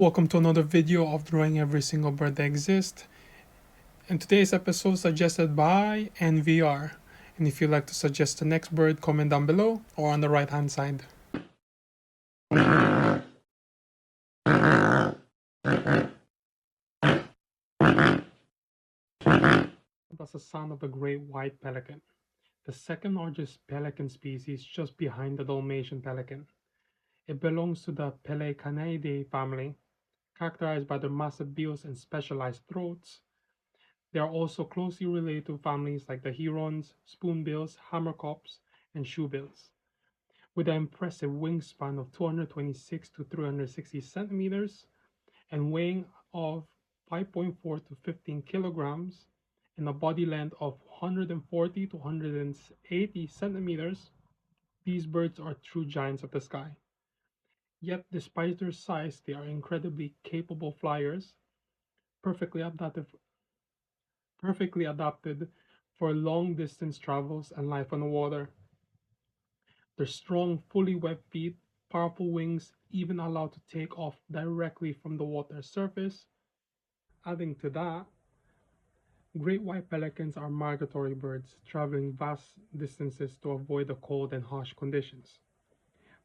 Welcome to another video of drawing every single bird that exists. And today's episode suggested by NVR. And if you'd like to suggest the next bird, comment down below or on the right hand side. That's the sound of the great white pelican, the second largest pelican species just behind the Dalmatian pelican. It belongs to the Pelecanidae family, characterized by their massive bills and specialized throats. They are also closely related to families like the herons, spoonbills, hammerkops, and shoebills. With an impressive wingspan of 226 to 360 centimeters and weighing of 5.4 to 15 kilograms and a body length of 140 to 180 centimeters, these birds are true giants of the sky. Yet, despite their size, they are incredibly capable flyers, perfectly adapted, perfectly adapted for long distance travels and life on the water. Their strong, fully webbed feet, powerful wings, even allow to take off directly from the water surface. Adding to that, great white pelicans are migratory birds traveling vast distances to avoid the cold and harsh conditions.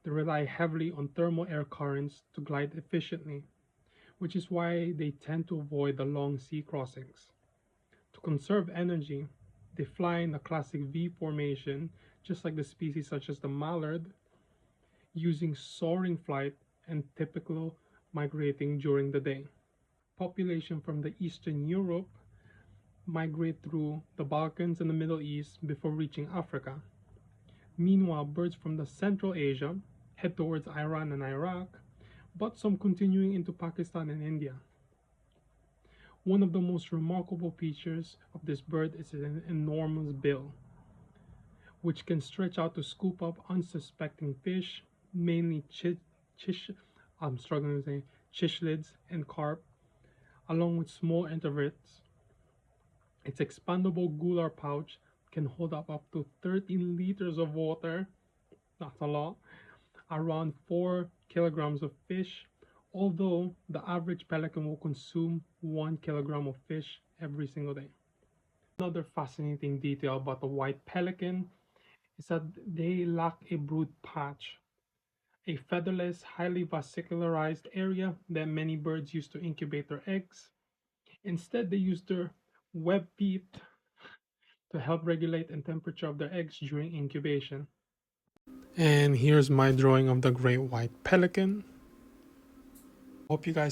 They rely heavily on thermal air currents to glide efficiently, which is why they tend to avoid the long sea crossings. To conserve energy, they fly in the classic V formation, just like the species such as the mallard, using soaring flight and typical migrating during the day. Population from the Eastern Europe migrate through the Balkans and the Middle East before reaching Africa. Meanwhile, birds from the Central Asia head towards Iran and Iraq, but some continuing into Pakistan and India. One of the most remarkable features of this bird is an enormous bill, which can stretch out to scoop up unsuspecting fish, mainly I'm struggling to say cichlid and carp, along with small invertebrates. Its expandable gular pouch can hold up to 13 liters of water. That's a lot. Around 4 kilograms of fish, although the average pelican will consume 1 kilogram of fish every single day. Another fascinating detail about the white pelican is that they lack a brood patch, a featherless, highly vascularized area that many birds use to incubate their eggs. Instead, they use their web feet to help regulate the temperature of their eggs during incubation. And here's my drawing of the great white pelican. Hope you guys